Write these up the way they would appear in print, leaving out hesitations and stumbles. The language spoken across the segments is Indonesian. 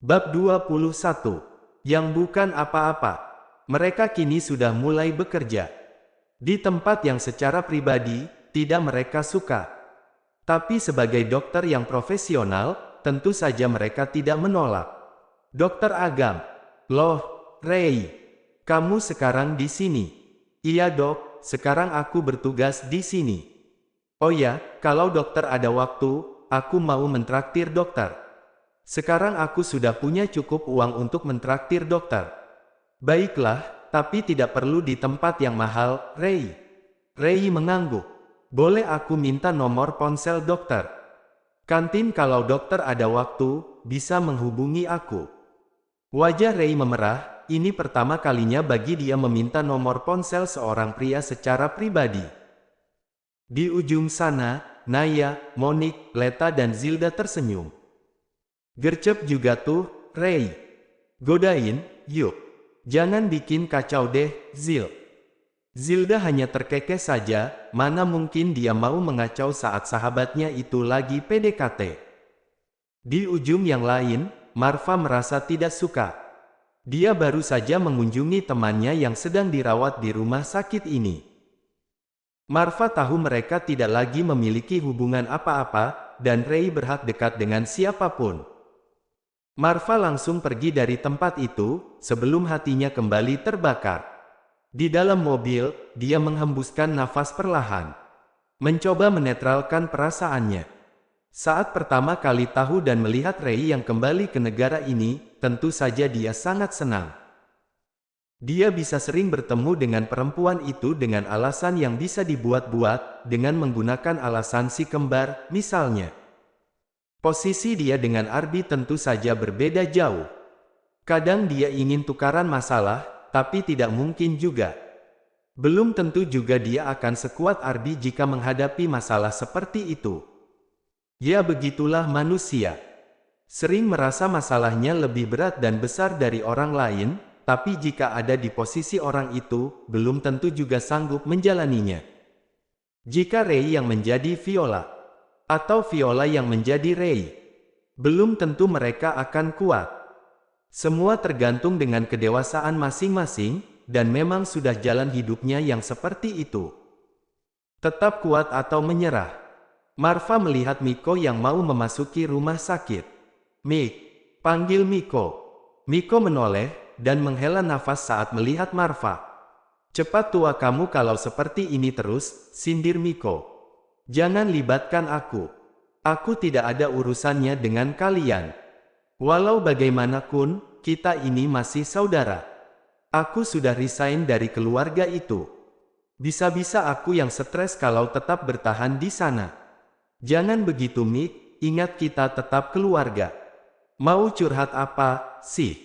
Bab 21. Yang bukan apa-apa. Mereka kini sudah mulai bekerja di tempat yang secara pribadi tidak mereka suka. Tapi sebagai dokter yang profesional, tentu saja mereka tidak menolak. Dokter Agam. Loh, Ray. Kamu sekarang di sini. Iya dok, sekarang aku bertugas di sini. Oh ya, kalau dokter ada waktu, aku mau mentraktir dokter. Sekarang aku sudah punya cukup uang untuk mentraktir dokter. Baiklah, tapi tidak perlu di tempat yang mahal, Ray. Ray mengangguk. Boleh aku minta nomor ponsel dokter? Kantin kalau dokter ada waktu, bisa menghubungi aku. Wajah Ray memerah, ini pertama kalinya bagi dia meminta nomor ponsel seorang pria secara pribadi. Di ujung sana, Naya, Monique, Leta dan Zilda tersenyum. Gercep juga tuh, Ray. Godain, yuk. Jangan bikin kacau deh, Zil. Zilda hanya terkekeh saja, mana mungkin dia mau mengacau saat sahabatnya itu lagi PDKT. Di ujung yang lain, Marva merasa tidak suka. Dia baru saja mengunjungi temannya yang sedang dirawat di rumah sakit ini. Marva tahu mereka tidak lagi memiliki hubungan apa-apa, dan Ray berhak dekat dengan siapapun. Marva langsung pergi dari tempat itu, sebelum hatinya kembali terbakar. Di dalam mobil, dia menghembuskan nafas perlahan. Mencoba menetralkan perasaannya. Saat pertama kali tahu dan melihat Ray yang kembali ke negara ini, tentu saja dia sangat senang. Dia bisa sering bertemu dengan perempuan itu dengan alasan yang bisa dibuat-buat, dengan menggunakan alasan si kembar, misalnya. Posisi dia dengan Ardi tentu saja berbeda jauh. Kadang dia ingin tukaran masalah, tapi tidak mungkin juga. Belum tentu juga dia akan sekuat Ardi jika menghadapi masalah seperti itu. Ya begitulah manusia. Sering merasa masalahnya lebih berat dan besar dari orang lain, tapi jika ada di posisi orang itu, belum tentu juga sanggup menjalaninya. Jika Ray yang menjadi Viola, atau Viola yang menjadi Ray, belum tentu mereka akan kuat. Semua tergantung dengan kedewasaan masing-masing, dan memang sudah jalan hidupnya yang seperti itu. Tetap kuat atau menyerah. Marva melihat Miko yang mau memasuki rumah sakit. Mik, panggil Miko. Miko menoleh, dan menghela nafas saat melihat Marva. Cepat tua kamu kalau seperti ini terus, sindir Miko. Jangan libatkan aku. Aku tidak ada urusannya dengan kalian. Walau bagaimanapun, kita ini masih saudara. Aku sudah resign dari keluarga itu. Bisa-bisa aku yang stres kalau tetap bertahan di sana. Jangan begitu Mik, ingat kita tetap keluarga. Mau curhat apa, sih?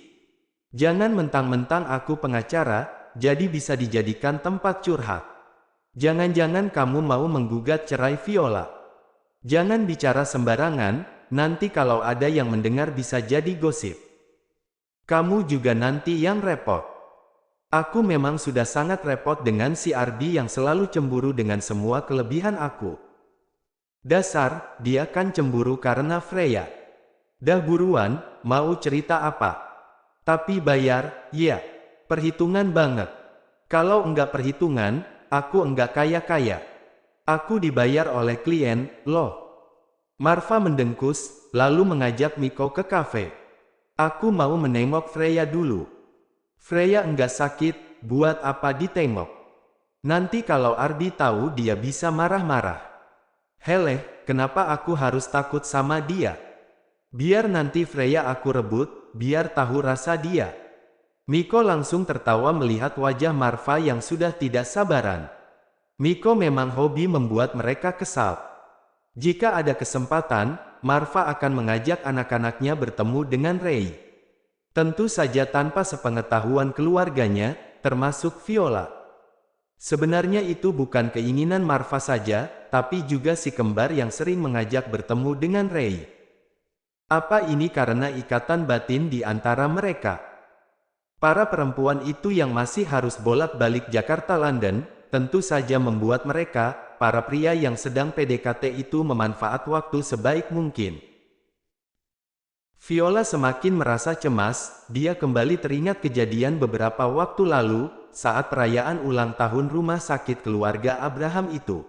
Jangan mentang-mentang aku pengacara, jadi bisa dijadikan tempat curhat. Jangan-jangan kamu mau menggugat cerai Viola. Jangan bicara sembarangan, nanti kalau ada yang mendengar bisa jadi gosip. Kamu juga nanti yang repot. Aku memang sudah sangat repot dengan si Ardi yang selalu cemburu dengan semua kelebihan aku. Dasar, dia kan cemburu karena Freya. Dah buruan, mau cerita apa? Tapi bayar, ya. Perhitungan banget. Kalau enggak perhitungan, aku enggak kaya-kaya. Aku dibayar oleh klien, loh. Marva mendengkus, lalu mengajak Miko ke kafe. Aku mau menengok Freya dulu. Freya enggak sakit, buat apa ditengok? Nanti kalau Ardi tahu dia bisa marah-marah. Heleh, kenapa aku harus takut sama dia? Biar nanti Freya aku rebut, biar tahu rasa dia. Miko langsung tertawa melihat wajah Marva yang sudah tidak sabaran. Miko memang hobi membuat mereka kesal. Jika ada kesempatan, Marva akan mengajak anak-anaknya bertemu dengan Ray. Tentu saja tanpa sepengetahuan keluarganya, termasuk Viola. Sebenarnya itu bukan keinginan Marva saja, tapi juga si kembar yang sering mengajak bertemu dengan Ray. Apa ini karena ikatan batin di antara mereka? Para perempuan itu yang masih harus bolak-balik Jakarta-London, tentu saja membuat mereka, para pria yang sedang PDKT itu memanfaat waktu sebaik mungkin. Viola semakin merasa cemas, dia kembali teringat kejadian beberapa waktu lalu, saat perayaan ulang tahun rumah sakit keluarga Abraham itu.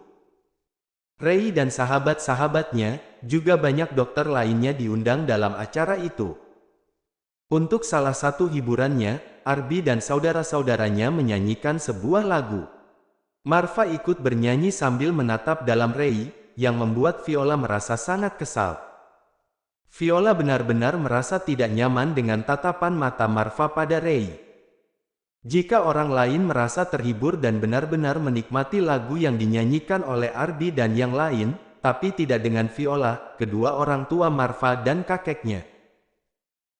Ray dan sahabat-sahabatnya, juga banyak dokter lainnya diundang dalam acara itu. Untuk salah satu hiburannya, Arby dan saudara-saudaranya menyanyikan sebuah lagu. Marva ikut bernyanyi sambil menatap dalam Ray, yang membuat Viola merasa sangat kesal. Viola benar-benar merasa tidak nyaman dengan tatapan mata Marva pada Ray. Jika orang lain merasa terhibur dan benar-benar menikmati lagu yang dinyanyikan oleh Arby dan yang lain, tapi tidak dengan Viola, kedua orang tua Marva dan kakeknya.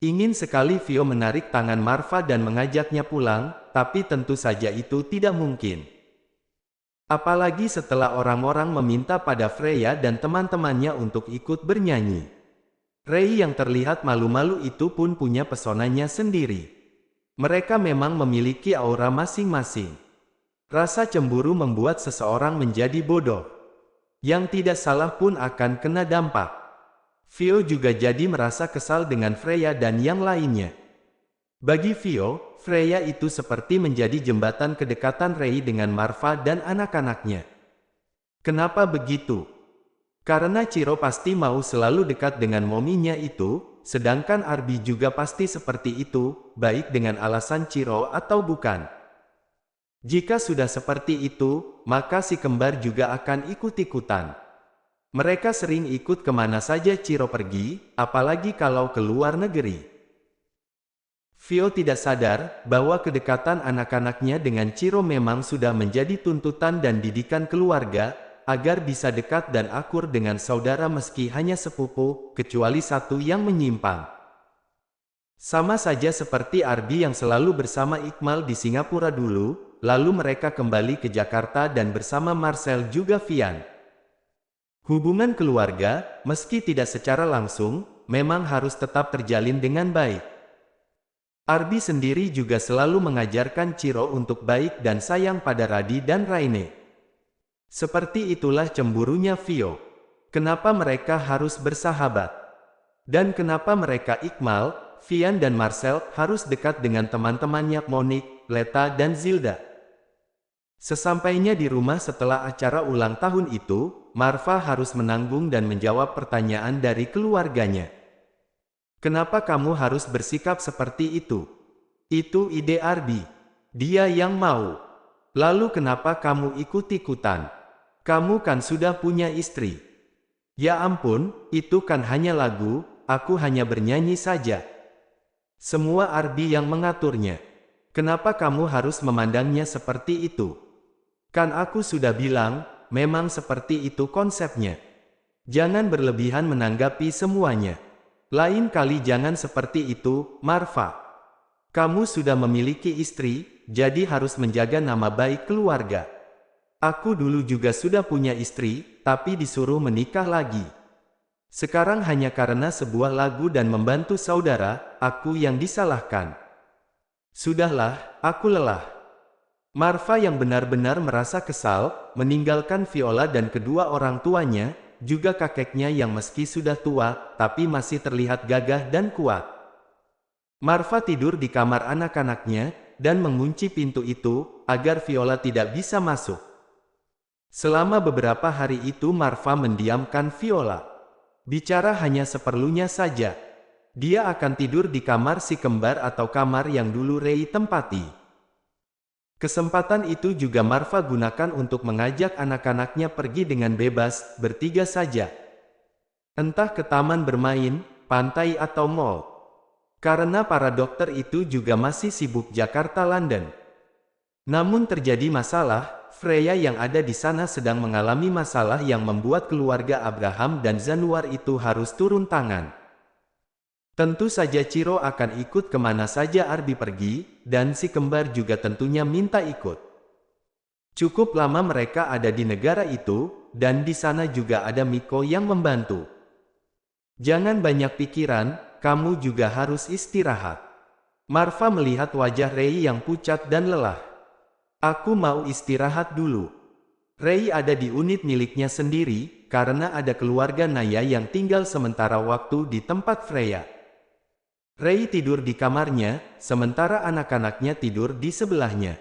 Ingin sekali Vio menarik tangan Marva dan mengajaknya pulang, tapi tentu saja itu tidak mungkin. Apalagi setelah orang-orang meminta pada Freya dan teman-temannya untuk ikut bernyanyi. Ray yang terlihat malu-malu itu pun punya pesonanya sendiri. Mereka memang memiliki aura masing-masing. Rasa cemburu membuat seseorang menjadi bodoh. Yang tidak salah pun akan kena dampak. Vio juga jadi merasa kesal dengan Freya dan yang lainnya. Bagi Vio, Freya itu seperti menjadi jembatan kedekatan Ray dengan Marva dan anak-anaknya. Kenapa begitu? Karena Ciro pasti mau selalu dekat dengan mominya itu, sedangkan Arby juga pasti seperti itu, baik dengan alasan Ciro atau bukan. Jika sudah seperti itu, maka si kembar juga akan ikut-ikutan. Mereka sering ikut kemana saja Ciro pergi, apalagi kalau ke luar negeri. Vio tidak sadar bahwa kedekatan anak-anaknya dengan Ciro memang sudah menjadi tuntutan dan didikan keluarga, agar bisa dekat dan akur dengan saudara meski hanya sepupu, kecuali satu yang menyimpang. Sama saja seperti Arby yang selalu bersama Iqmal di Singapura dulu, lalu mereka kembali ke Jakarta dan bersama Marcel juga Vian. Hubungan keluarga, meski tidak secara langsung, memang harus tetap terjalin dengan baik. Arby sendiri juga selalu mengajarkan Ciro untuk baik dan sayang pada Radi dan Raine. Seperti itulah cemburunya Vio. Kenapa mereka harus bersahabat? Dan kenapa mereka Iqmal, Vian dan Marcel harus dekat dengan teman-temannya Monique, Leta dan Zilda? Sesampainya di rumah setelah acara ulang tahun itu, Marva harus menanggung dan menjawab pertanyaan dari keluarganya. Kenapa kamu harus bersikap seperti itu? Itu ide Arby. Dia yang mau. Lalu kenapa kamu ikut-ikutan? Kamu kan sudah punya istri. Ya ampun, itu kan hanya lagu, aku hanya bernyanyi saja. Semua Arby yang mengaturnya. Kenapa kamu harus memandangnya seperti itu? Kan aku sudah bilang, memang seperti itu konsepnya. Jangan berlebihan menanggapi semuanya. Lain kali jangan seperti itu, Marva. Kamu sudah memiliki istri, jadi harus menjaga nama baik keluarga. Aku dulu juga sudah punya istri, tapi disuruh menikah lagi. Sekarang hanya karena sebuah lagu dan membantu saudara, aku yang disalahkan. Sudahlah, aku lelah. Marva yang benar-benar merasa kesal, meninggalkan Viola dan kedua orang tuanya, juga kakeknya yang meski sudah tua, tapi masih terlihat gagah dan kuat. Marva tidur di kamar anak-anaknya, dan mengunci pintu itu, agar Viola tidak bisa masuk. Selama beberapa hari itu Marva mendiamkan Viola. Bicara hanya seperlunya saja. Dia akan tidur di kamar si kembar atau kamar yang dulu Ray tempati. Kesempatan itu juga Marva gunakan untuk mengajak anak-anaknya pergi dengan bebas, bertiga saja. Entah ke taman bermain, pantai atau mall. Karena para dokter itu juga masih sibuk Jakarta-London. Namun terjadi masalah. Freya yang ada di sana sedang mengalami masalah yang membuat keluarga Abraham dan Zanuar itu harus turun tangan. Tentu saja Ciro akan ikut kemana saja Arby pergi, dan si kembar juga tentunya minta ikut. Cukup lama mereka ada di negara itu, dan di sana juga ada Miko yang membantu. Jangan banyak pikiran, kamu juga harus istirahat. Marva melihat wajah Ray yang pucat dan lelah. Aku mau istirahat dulu. Ray ada di unit miliknya sendiri, karena ada keluarga Naya yang tinggal sementara waktu di tempat Freya. Ray tidur di kamarnya, sementara anak-anaknya tidur di sebelahnya.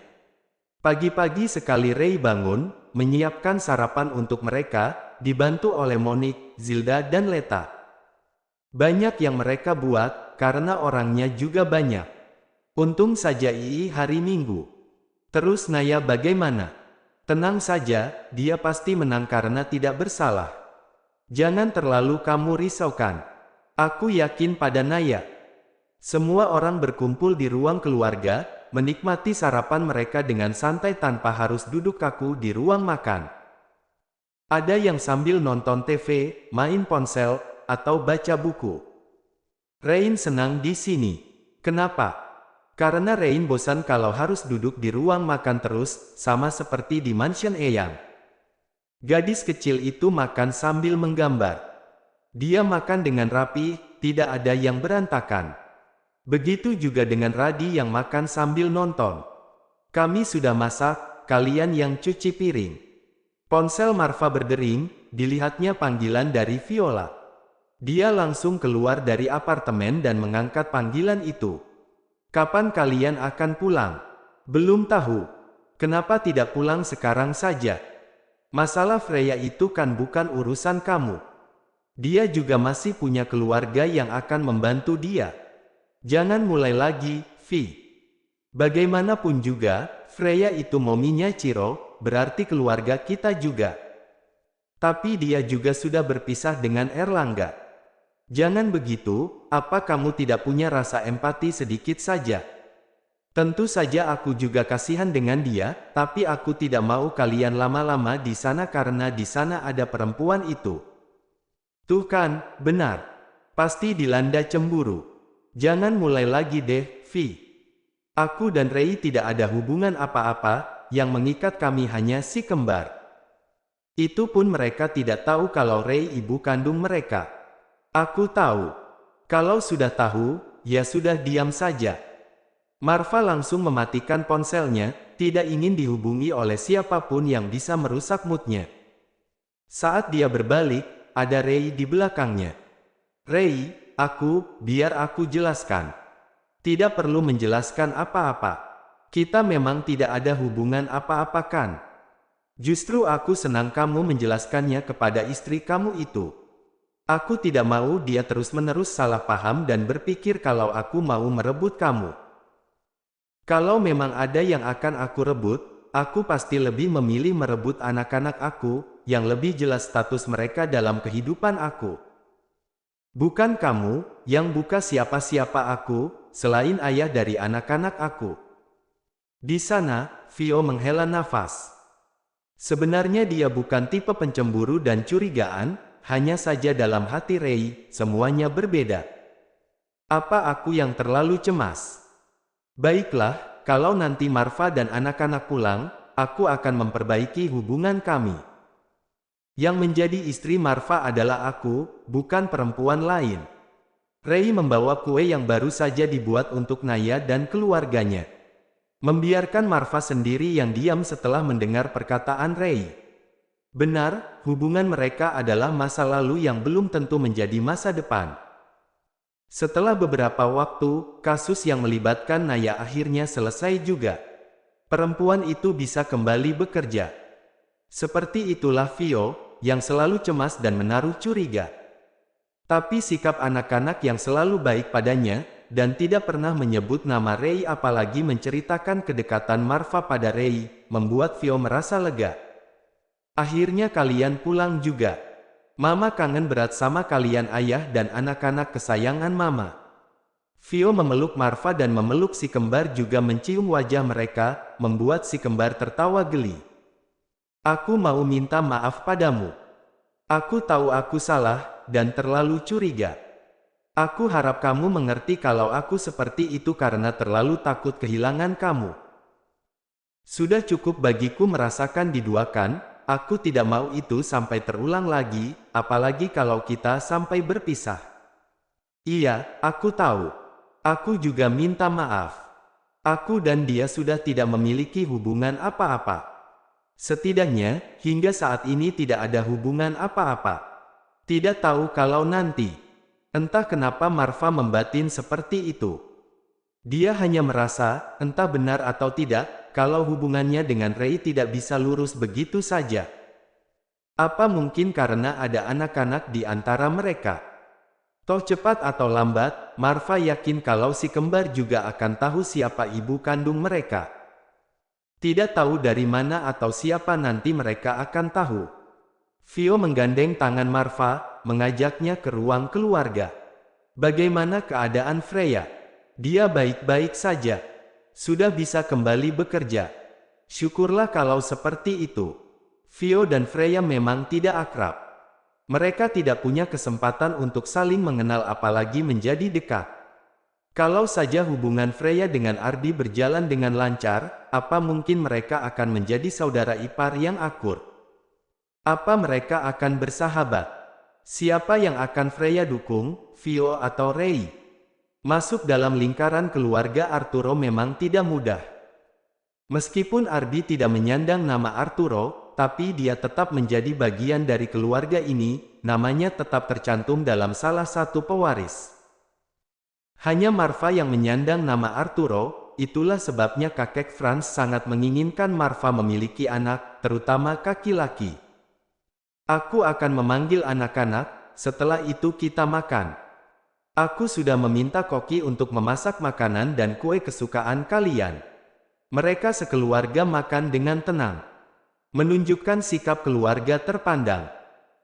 Pagi-pagi sekali Ray bangun, menyiapkan sarapan untuk mereka, dibantu oleh Monique, Zilda dan Leta. Banyak yang mereka buat, karena orangnya juga banyak. Untung saja ini hari Minggu. Terus Naya bagaimana? Tenang saja, dia pasti menang karena tidak bersalah. Jangan terlalu kamu risaukan. Aku yakin pada Naya. Semua orang berkumpul di ruang keluarga, menikmati sarapan mereka dengan santai tanpa harus duduk kaku di ruang makan. Ada yang sambil nonton TV, main ponsel, atau baca buku. Rain senang di sini. Kenapa? Karena Rain bosan kalau harus duduk di ruang makan terus, sama seperti di mansion Eyang. Gadis kecil itu makan sambil menggambar. Dia makan dengan rapi, tidak ada yang berantakan. Begitu juga dengan Radi yang makan sambil nonton. Kami sudah masak, kalian yang cuci piring. Ponsel Marva berdering, dilihatnya panggilan dari Viola. Dia langsung keluar dari apartemen dan mengangkat panggilan itu. Kapan kalian akan pulang? Belum tahu. Kenapa tidak pulang sekarang saja? Masalah Freya itu kan bukan urusan kamu. Dia juga masih punya keluarga yang akan membantu dia. Jangan mulai lagi, Vi. Bagaimanapun juga, Freya itu mominya Ciro, berarti keluarga kita juga. Tapi dia juga sudah berpisah dengan Erlangga. Jangan begitu, apa kamu tidak punya rasa empati sedikit saja? Tentu saja aku juga kasihan dengan dia, tapi aku tidak mau kalian lama-lama di sana karena di sana ada perempuan itu. Tuh kan, benar. Pasti dilanda cemburu. Jangan mulai lagi deh, Vi. Aku dan Ray tidak ada hubungan apa-apa, yang mengikat kami hanya si kembar. Itu pun mereka tidak tahu kalau Ray ibu kandung mereka. Aku tahu. Kalau sudah tahu, ya sudah diam saja. Marva langsung mematikan ponselnya, tidak ingin dihubungi oleh siapapun yang bisa merusak moodnya. Saat dia berbalik, ada Ray di belakangnya. Ray, biar aku jelaskan. Tidak perlu menjelaskan apa-apa. Kita memang tidak ada hubungan apa-apa kan? Justru aku senang kamu menjelaskannya kepada istri kamu itu. Aku tidak mau dia terus-menerus salah paham dan berpikir kalau aku mau merebut kamu. Kalau memang ada yang akan aku rebut, aku pasti lebih memilih merebut anak-anak aku, yang lebih jelas status mereka dalam kehidupan aku. Bukan kamu, yang buka siapa-siapa aku, selain ayah dari anak-anak aku. Di sana, Vio menghela nafas. Sebenarnya dia bukan tipe pencemburu dan curigaan, hanya saja dalam hati Ray, semuanya berbeda. Apa aku yang terlalu cemas? Baiklah, kalau nanti Marva dan anak-anak pulang, aku akan memperbaiki hubungan kami. Yang menjadi istri Marva adalah aku, bukan perempuan lain. Ray membawa kue yang baru saja dibuat untuk Naya dan keluarganya. Membiarkan Marva sendiri yang diam setelah mendengar perkataan Ray. Benar, hubungan mereka adalah masa lalu yang belum tentu menjadi masa depan. Setelah beberapa waktu, kasus yang melibatkan Naya akhirnya selesai juga. Perempuan itu bisa kembali bekerja. Seperti itulah Vio, yang selalu cemas dan menaruh curiga. Tapi sikap anak-anak yang selalu baik padanya, dan tidak pernah menyebut nama Ray apalagi menceritakan kedekatan Marva pada Ray, membuat Vio merasa lega. Akhirnya kalian pulang juga. Mama kangen berat sama kalian ayah dan anak-anak kesayangan Mama. Vio memeluk Marva dan memeluk si kembar juga mencium wajah mereka, membuat si kembar tertawa geli. Aku mau minta maaf padamu. Aku tahu aku salah, dan terlalu curiga. Aku harap kamu mengerti kalau aku seperti itu karena terlalu takut kehilangan kamu. Sudah cukup bagiku merasakan diduakan, aku tidak mau itu sampai terulang lagi, apalagi kalau kita sampai berpisah. Iya, aku tahu. Aku juga minta maaf. Aku dan dia sudah tidak memiliki hubungan apa-apa. Setidaknya, hingga saat ini tidak ada hubungan apa-apa. Tidak tahu kalau nanti. Entah kenapa Marva membatin seperti itu. Dia hanya merasa, entah benar atau tidak, kalau hubungannya dengan Ray tidak bisa lurus begitu saja. Apa mungkin karena ada anak-anak di antara mereka? Toh cepat atau lambat, Marva yakin kalau si kembar juga akan tahu siapa ibu kandung mereka. Tidak tahu dari mana atau siapa nanti mereka akan tahu. Vio menggandeng tangan Marva, mengajaknya ke ruang keluarga. Bagaimana keadaan Freya? Dia baik-baik saja. Sudah bisa kembali bekerja. Syukurlah kalau seperti itu. Vio dan Freya memang tidak akrab. Mereka tidak punya kesempatan untuk saling mengenal apalagi menjadi dekat. Kalau saja hubungan Freya dengan Ardi berjalan dengan lancar, apa mungkin mereka akan menjadi saudara ipar yang akur? Apa mereka akan bersahabat? Siapa yang akan Freya dukung, Vio atau Ray? Masuk dalam lingkaran keluarga Arturo memang tidak mudah. Meskipun Ardi tidak menyandang nama Arturo, tapi dia tetap menjadi bagian dari keluarga ini, namanya tetap tercantum dalam salah satu pewaris. Hanya Marva yang menyandang nama Arturo, itulah sebabnya kakek Franz sangat menginginkan Marva memiliki anak, terutama kaki laki. Aku akan memanggil anak-anak, setelah itu kita makan. Aku sudah meminta koki untuk memasak makanan dan kue kesukaan kalian. Mereka sekeluarga makan dengan tenang. Menunjukkan sikap keluarga terpandang.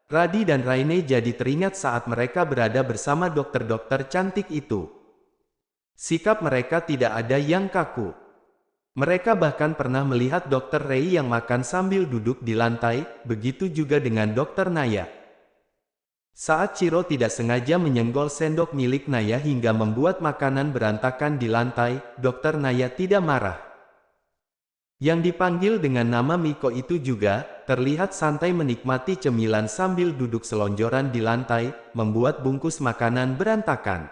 Radi dan Raine jadi teringat saat mereka berada bersama dokter-dokter cantik itu. Sikap mereka tidak ada yang kaku. Mereka bahkan pernah melihat dokter Ray yang makan sambil duduk di lantai, begitu juga dengan dokter Naya. Saat Ciro tidak sengaja menyenggol sendok milik Naya hingga membuat makanan berantakan di lantai, dokter Naya tidak marah. Yang dipanggil dengan nama Miko itu juga, terlihat santai menikmati cemilan sambil duduk selonjoran di lantai, membuat bungkus makanan berantakan.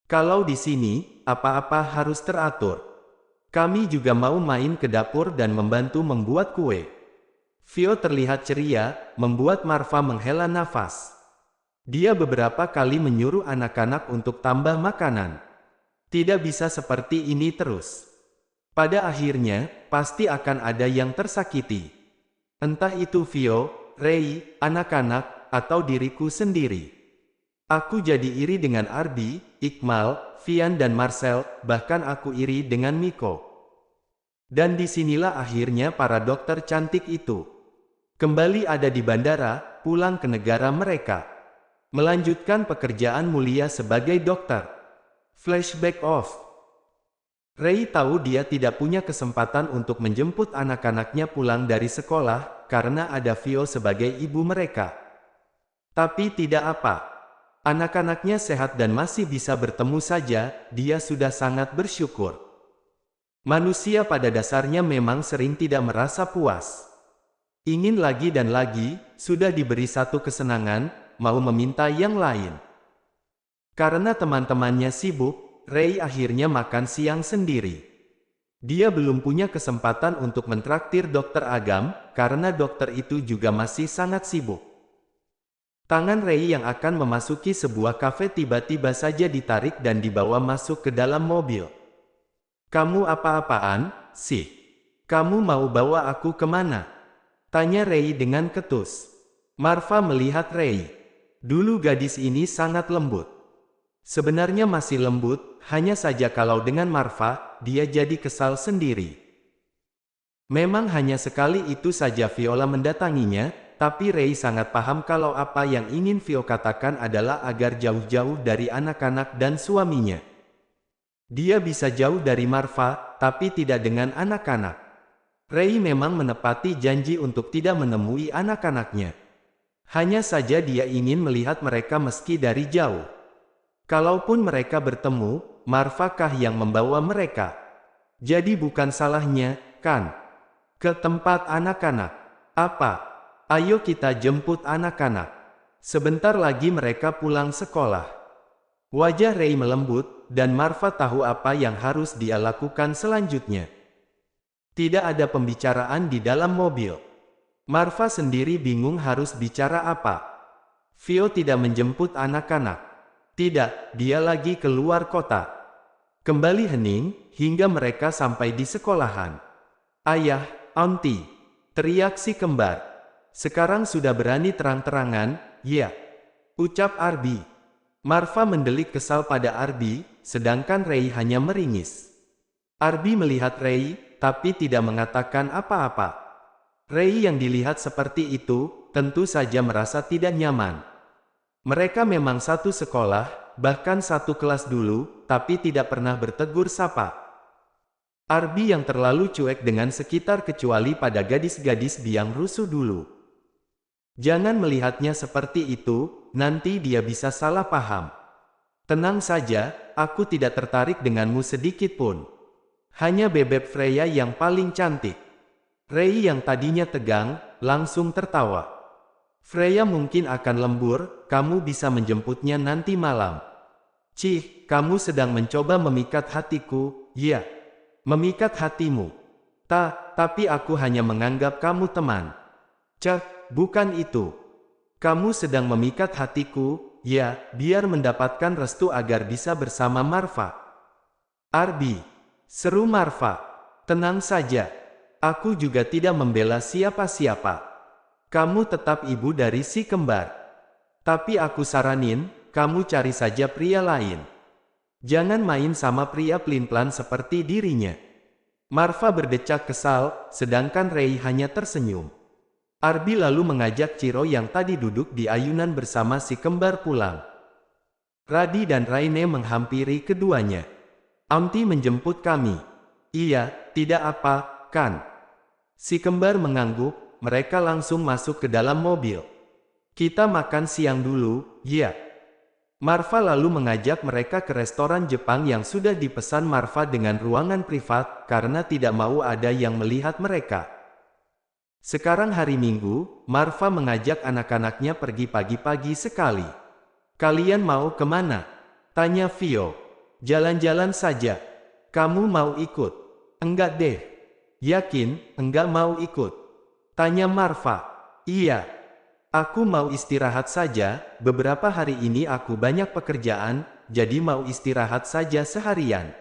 Kalau di sini, apa-apa harus teratur. Kami juga mau main ke dapur dan membantu membuat kue. Vio terlihat ceria, membuat Marva menghela nafas. Dia beberapa kali menyuruh anak-anak untuk tambah makanan. Tidak bisa seperti ini terus. Pada akhirnya, pasti akan ada yang tersakiti. Entah itu Vio, Ray, anak-anak, atau diriku sendiri. Aku jadi iri dengan Ardi, Iqmal, Vian dan Marcel, bahkan aku iri dengan Miko. Dan disinilah akhirnya para dokter cantik itu. Kembali ada di bandara, pulang ke negara mereka. Melanjutkan pekerjaan mulia sebagai dokter. Flashback off. Ray tahu dia tidak punya kesempatan untuk menjemput anak-anaknya pulang dari sekolah, karena ada Vio sebagai ibu mereka. Tapi tidak apa. Anak-anaknya sehat dan masih bisa bertemu saja, dia sudah sangat bersyukur. Manusia pada dasarnya memang sering tidak merasa puas. Ingin lagi dan lagi, sudah diberi satu kesenangan, mau meminta yang lain. Karena teman-temannya sibuk, Ray akhirnya makan siang sendiri. Dia belum punya kesempatan untuk mentraktir dokter Agam, karena dokter itu juga masih sangat sibuk. Tangan Ray yang akan memasuki sebuah kafe tiba-tiba saja ditarik dan dibawa masuk ke dalam mobil. Kamu apa-apaan, sih? Kamu mau bawa aku kemana? Tanya Ray dengan ketus. Marva melihat Ray. Dulu gadis ini sangat lembut. Sebenarnya masih lembut, hanya saja kalau dengan Marva, dia jadi kesal sendiri. Memang hanya sekali itu saja Viola mendatanginya, tapi Ray sangat paham kalau apa yang ingin Vio katakan adalah agar jauh-jauh dari anak-anak dan suaminya. Dia bisa jauh dari Marva, tapi tidak dengan anak-anak. Ray memang menepati janji untuk tidak menemui anak-anaknya. Hanya saja dia ingin melihat mereka meski dari jauh. Kalaupun mereka bertemu, Marva kah yang membawa mereka? Jadi bukan salahnya, kan? Ke tempat anak-anak. Apa? Ayo kita jemput anak-anak. Sebentar lagi mereka pulang sekolah. Wajah Ray melembut, dan Marva tahu apa yang harus dia lakukan selanjutnya. Tidak ada pembicaraan di dalam mobil. Marva sendiri bingung harus bicara apa. Vio tidak menjemput anak-anak. Tidak, dia lagi keluar kota. Kembali hening, hingga mereka sampai di sekolahan. Ayah, Auntie, teriak si kembar. Sekarang sudah berani terang-terangan, ya, ucap Arby. Marva mendelik kesal pada Arby, sedangkan Ray hanya meringis. Arby melihat Ray, tapi tidak mengatakan apa-apa. Ray yang dilihat seperti itu, tentu saja merasa tidak nyaman. Mereka memang satu sekolah, bahkan satu kelas dulu, tapi tidak pernah bertegur sapa. Arby yang terlalu cuek dengan sekitar kecuali pada gadis-gadis biang rusuh dulu. Jangan melihatnya seperti itu, nanti dia bisa salah paham. Tenang saja, aku tidak tertarik denganmu sedikit pun. Hanya bebek Freya yang paling cantik. Ray yang tadinya tegang, langsung tertawa. Freya mungkin akan lembur, kamu bisa menjemputnya nanti malam. Cih, kamu sedang mencoba memikat hatiku, ya. Memikat hatimu. Tapi aku hanya menganggap kamu teman. Cek, bukan itu. Kamu sedang memikat hatiku, ya, biar mendapatkan restu agar bisa bersama Marva. Arby, seru Marva. Tenang saja. Aku juga tidak membela siapa-siapa. Kamu tetap ibu dari si kembar. Tapi aku saranin, kamu cari saja pria lain. Jangan main sama pria pelin-pelan seperti dirinya. Marva berdecak kesal, sedangkan Ray hanya tersenyum. Arby lalu mengajak Ciro yang tadi duduk di ayunan bersama si kembar pulang. Radi dan Raine menghampiri keduanya. Auntie menjemput kami. Iya, tidak apa, kan? Si kembar mengangguk, mereka langsung masuk ke dalam mobil. Kita makan siang dulu, ya. Marva lalu mengajak mereka ke restoran Jepang yang sudah dipesan Marva dengan ruangan privat, karena tidak mau ada yang melihat mereka. Sekarang hari Minggu, Marva mengajak anak-anaknya pergi pagi-pagi sekali. Kalian mau kemana? Tanya Vio. Jalan-jalan saja. Kamu mau ikut? Enggak deh. Yakin, enggak mau ikut? Tanya Marva. Iya. Aku mau istirahat saja, beberapa hari ini aku banyak pekerjaan, jadi mau istirahat saja seharian.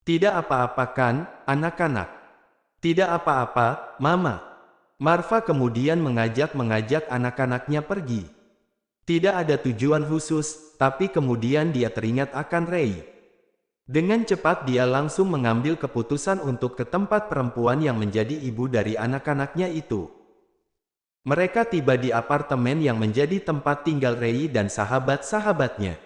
Tidak apa-apa kan, anak-anak? Tidak apa-apa, Mama. Marva kemudian mengajak anak-anaknya pergi. Tidak ada tujuan khusus, tapi kemudian dia teringat akan Ray. Dengan cepat dia langsung mengambil keputusan untuk ke tempat perempuan yang menjadi ibu dari anak-anaknya itu. Mereka tiba di apartemen yang menjadi tempat tinggal Ray dan sahabat-sahabatnya.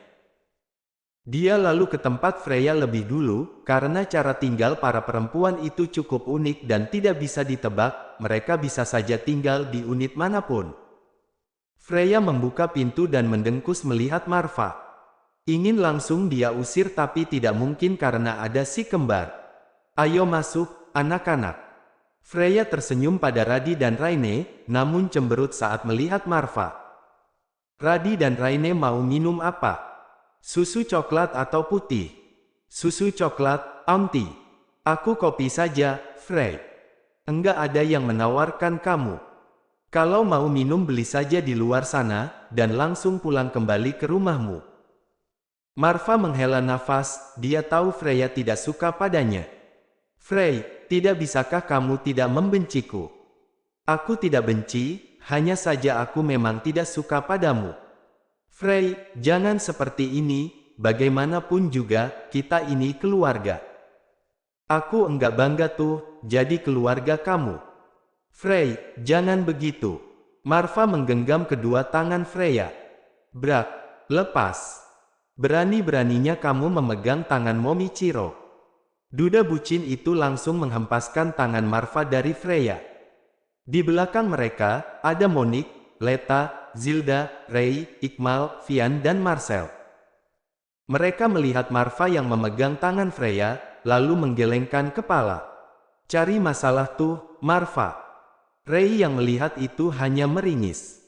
Dia lalu ke tempat Freya lebih dulu, karena cara tinggal para perempuan itu cukup unik dan tidak bisa ditebak, mereka bisa saja tinggal di unit manapun. Freya membuka pintu dan mendengkus melihat Marva. Ingin langsung dia usir tapi tidak mungkin karena ada si kembar. Ayo masuk, anak-anak. Freya tersenyum pada Radi dan Raine, namun cemberut saat melihat Marva. Radi dan Raine mau minum apa? Susu coklat atau putih? Susu coklat, Auntie. Aku kopi saja, Frey. Enggak ada yang menawarkan kamu. Kalau mau minum beli saja di luar sana, dan langsung pulang kembali ke rumahmu. Marva menghela nafas, dia tahu Freya tidak suka padanya. Frey, tidak bisakah kamu tidak membenciku? Aku tidak benci, hanya saja aku memang tidak suka padamu. Frey, jangan seperti ini, bagaimanapun juga, kita ini keluarga. Aku enggak bangga tuh, jadi keluarga kamu. Frey, jangan begitu. Marva menggenggam kedua tangan Freya. Brak, lepas. Berani-beraninya kamu memegang tangan Momi Ciro. Duda bucin itu langsung menghempaskan tangan Marva dari Freya. Di belakang mereka, ada Monique, Leta, Zilda, Ray, Iqmal, Vian dan Marcel. Mereka melihat Marva yang memegang tangan Freya, lalu menggelengkan kepala. Cari masalah tuh, Marva. Ray yang melihat itu hanya meringis.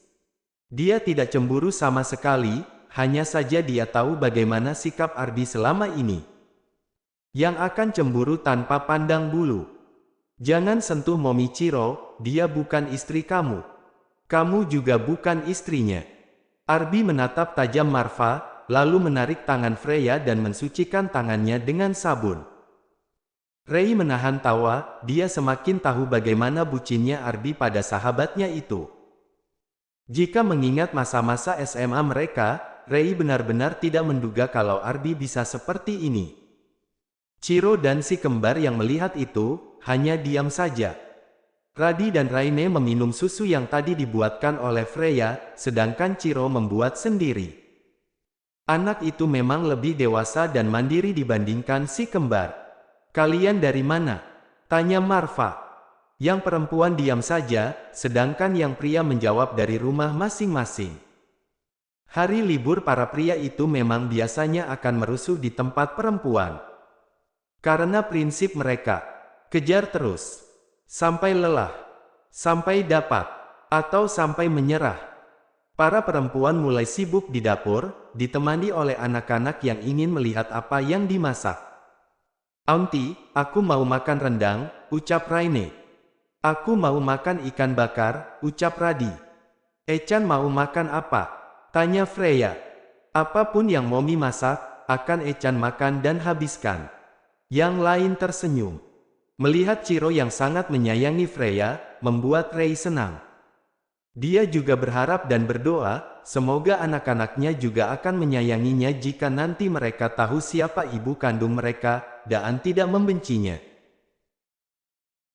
Dia tidak cemburu sama sekali, hanya saja dia tahu bagaimana sikap Arby selama ini. Yang akan cemburu tanpa pandang bulu. Jangan sentuh Momi Ciro, dia bukan istri kamu. Kamu juga bukan istrinya. Arby menatap tajam Marva, lalu menarik tangan Freya dan mensucikan tangannya dengan sabun. Rei menahan tawa, dia semakin tahu bagaimana bucinnya Arby pada sahabatnya itu. Jika mengingat masa-masa SMA mereka, Rei benar-benar tidak menduga kalau Arby bisa seperti ini. Chiro dan si kembar yang melihat itu, hanya diam saja. Radi dan Raine meminum susu yang tadi dibuatkan oleh Freya, sedangkan Chiro membuat sendiri. Anak itu memang lebih dewasa dan mandiri dibandingkan si kembar. "Kalian dari mana?" tanya Marva. Yang perempuan diam saja, sedangkan yang pria menjawab dari rumah masing-masing. Hari libur para pria itu memang biasanya akan merusuh di tempat perempuan. Karena prinsip mereka, kejar terus. Sampai lelah, sampai dapat, atau sampai menyerah. Para perempuan mulai sibuk di dapur, ditemani oleh anak-anak yang ingin melihat apa yang dimasak. "Auntie, aku mau makan rendang," ucap Raine. "Aku mau makan ikan bakar," ucap Radi. "Echan mau makan apa?" tanya Freya. "Apapun yang Mommy masak, akan Echan makan dan habiskan." Yang lain tersenyum. Melihat Chiro yang sangat menyayangi Freya, membuat Rei senang. Dia juga berharap dan berdoa, semoga anak-anaknya juga akan menyayanginya jika nanti mereka tahu siapa ibu kandung mereka, dan tidak membencinya.